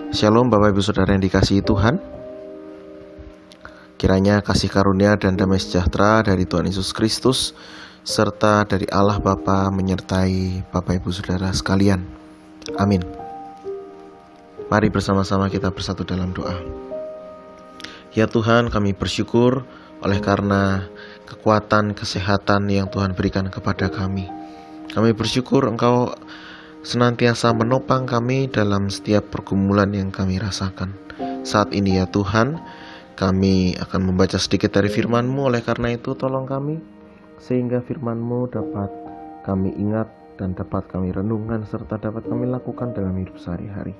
Shalom Bapak Ibu Saudara yang dikasihi Tuhan. Kiranya kasih karunia dan damai sejahtera dari Tuhan Yesus Kristus serta dari Allah Bapa menyertai Bapak Ibu Saudara sekalian. Amin. Mari bersama-sama kita bersatu dalam doa. Ya Tuhan, kami bersyukur oleh karena kekuatan, kesehatan yang Tuhan berikan kepada kami. Kami bersyukur Engkau senantiasa menopang kami dalam setiap pergumulan yang kami rasakan. Saat ini ya Tuhan, kami akan membaca sedikit dari firman-Mu. Oleh karena itu tolong kami, sehingga firman-Mu dapat kami ingat dan dapat kami renungkan serta dapat kami lakukan dalam hidup sehari-hari.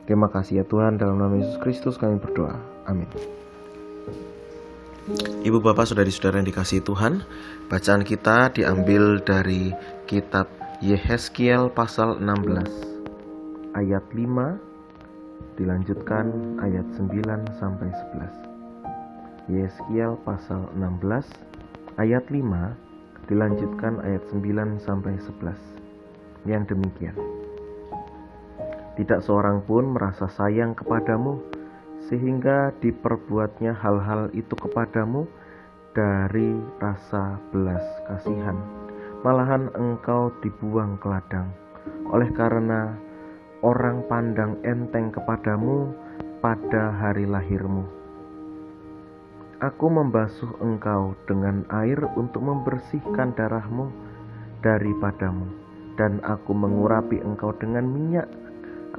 Terima kasih ya Tuhan, dalam nama Yesus Kristus kami berdoa. Amin. Ibu bapak saudari-saudara yang dikasihi Tuhan, bacaan kita diambil dari kitab Yehezkiel pasal 16 ayat 5 dilanjutkan ayat 9 sampai 11. Yehezkiel pasal 16 ayat 5 dilanjutkan ayat 9 sampai 11. Yang demikian: tidak seorang pun merasa sayang kepadamu sehingga diperbuatnya hal-hal itu kepadamu dari rasa belas kasihan. Malahan engkau dibuang ke ladang, oleh karena orang pandang enteng kepadamu pada hari lahirmu. Aku membasuh engkau dengan air untuk membersihkan darahmu daripadamu, dan aku mengurapi engkau dengan minyak.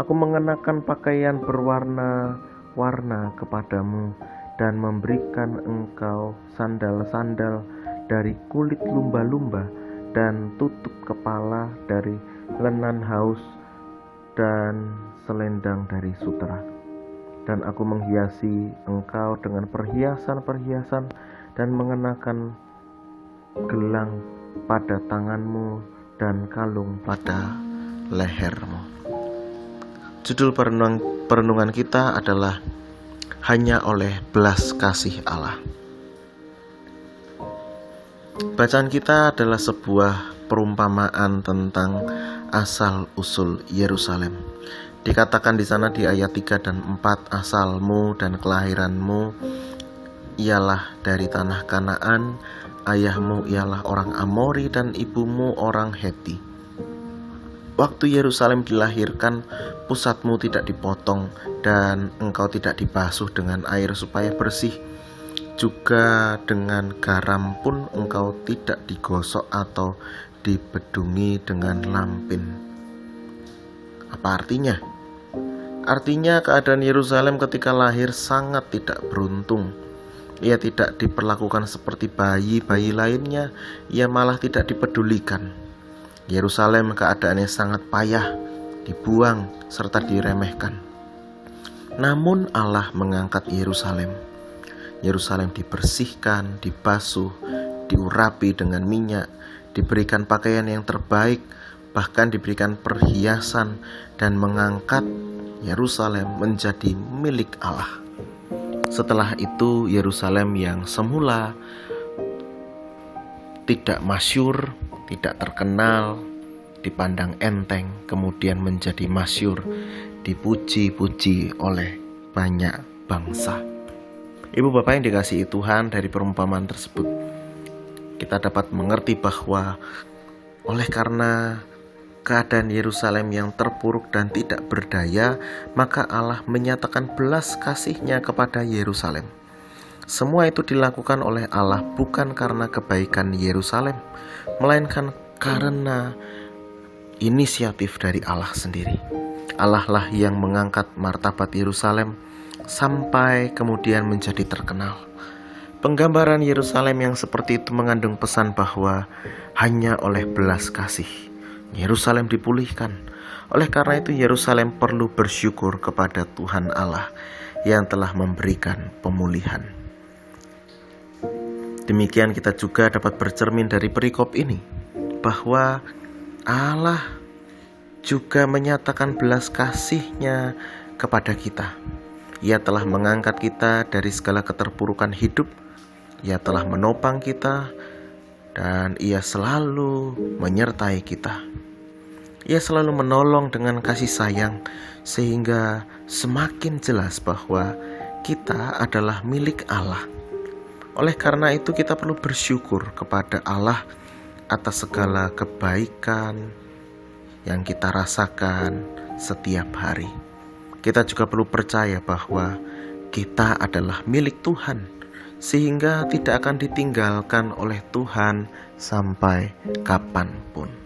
Aku mengenakan pakaian berwarna-warna kepadamu, dan memberikan engkau sandal-sandal dari kulit lumba-lumba, dan tutup kepala dari lenan haus, dan selendang dari sutera. Dan aku menghiasi engkau dengan perhiasan-perhiasan, dan mengenakan gelang pada tanganmu dan kalung pada lehermu. Judul perenungan kita adalah Hanya oleh belas kasih Allah. Bacaan kita adalah sebuah perumpamaan tentang asal-usul Yerusalem. Dikatakan di sana di ayat 3 dan 4, asalmu dan kelahiranmu ialah dari tanah Kanaan, ayahmu ialah orang Amori dan ibumu orang Heti. Waktu Yerusalem dilahirkan, pusatmu tidak dipotong dan engkau tidak dibasuh dengan air supaya bersih. Juga dengan garam pun engkau tidak digosok atau dibedungi dengan lampin. Apa artinya? Artinya keadaan Yerusalem ketika lahir sangat tidak beruntung. Ia tidak diperlakukan seperti bayi-bayi lainnya, ia malah tidak dipedulikan. Yerusalem keadaannya sangat payah, dibuang serta diremehkan. Namun Allah mengangkat Yerusalem. Yerusalem dibersihkan, dibasuh, diurapi dengan minyak, diberikan pakaian yang terbaik, bahkan diberikan perhiasan, dan mengangkat Yerusalem menjadi milik Allah. Setelah itu Yerusalem yang semula tidak masyhur, tidak terkenal, dipandang enteng, kemudian menjadi masyhur, dipuji-puji oleh banyak bangsa. Ibu bapak yang dikasihi Tuhan, dari perumpamaan tersebut kita dapat mengerti bahwa oleh karena keadaan Yerusalem yang terpuruk dan tidak berdaya, maka Allah menyatakan belas kasih-Nya kepada Yerusalem. Semua itu dilakukan oleh Allah bukan karena kebaikan Yerusalem, melainkan karena inisiatif dari Allah sendiri. Allah lah yang mengangkat martabat Yerusalem sampai kemudian menjadi terkenal. Penggambaran Yerusalem yang seperti itu mengandung pesan bahwa hanya oleh belas kasih Yerusalem dipulihkan. Oleh karena itu Yerusalem perlu bersyukur kepada Tuhan Allah yang telah memberikan pemulihan. Demikian kita juga dapat bercermin dari perikop ini bahwa Allah juga menyatakan belas kasih-Nya kepada kita. Ia telah mengangkat kita dari segala keterpurukan hidup. Ia telah menopang kita dan Ia selalu menyertai kita. Ia selalu menolong dengan kasih sayang, sehingga semakin jelas bahwa kita adalah milik Allah. Oleh karena itu kita perlu bersyukur kepada Allah atas segala kebaikan yang kita rasakan setiap hari. Kita juga perlu percaya bahwa kita adalah milik Tuhan, sehingga tidak akan ditinggalkan oleh Tuhan sampai kapanpun.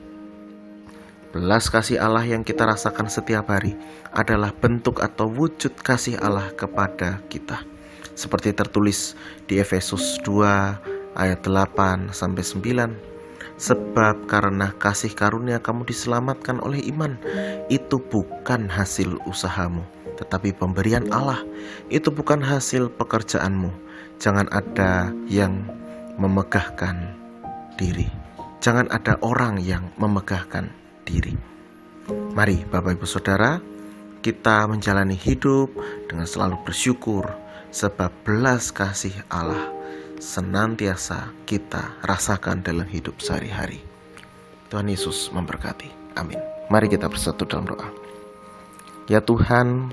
Belas kasih Allah yang kita rasakan setiap hari adalah bentuk atau wujud kasih Allah kepada kita. Seperti tertulis di Efesus 2 ayat 8-9. Sebab karena kasih karunia kamu diselamatkan oleh iman. Itu bukan hasil usahamu, tetapi pemberian Allah. Itu bukan hasil pekerjaanmu. Jangan ada yang memegahkan diri. Jangan ada orang yang memegahkan diri. Mari Bapak Ibu Saudara, kita menjalani hidup dengan selalu bersyukur, sebab belas kasih Allah senantiasa kita rasakan dalam hidup sehari-hari. Tuhan Yesus memberkati. Amin. Mari kita bersatu dalam doa. Ya Tuhan,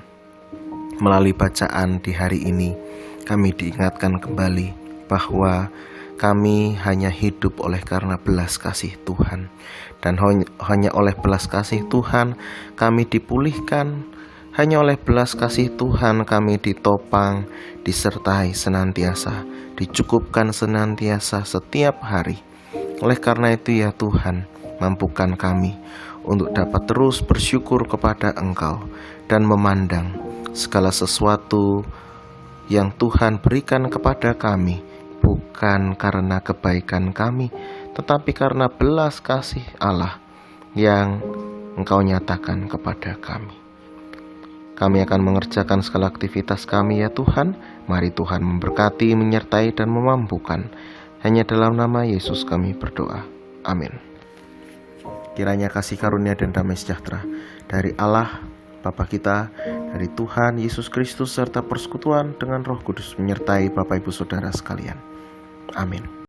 melalui bacaan di hari ini, kami diingatkan kembali bahwa kami hanya hidup oleh karena belas kasih Tuhan. Dan hanya oleh belas kasih Tuhan kami dipulihkan. Hanya oleh belas kasih Tuhan kami ditopang, disertai senantiasa, dicukupkan senantiasa setiap hari. Oleh karena itu ya Tuhan, mampukan kami untuk dapat terus bersyukur kepada Engkau dan memandang segala sesuatu yang Tuhan berikan kepada kami bukan karena kebaikan kami, tetapi karena belas kasih Allah yang Engkau nyatakan kepada kami. Kami akan mengerjakan segala aktivitas kami ya Tuhan. Mari Tuhan memberkati, menyertai, dan memampukan. Hanya dalam nama Yesus kami berdoa. Amin. Kiranya kasih karunia dan damai sejahtera dari Allah Bapa kita, dari Tuhan Yesus Kristus, serta persekutuan dengan Roh Kudus menyertai Bapak Ibu Saudara sekalian. Amin.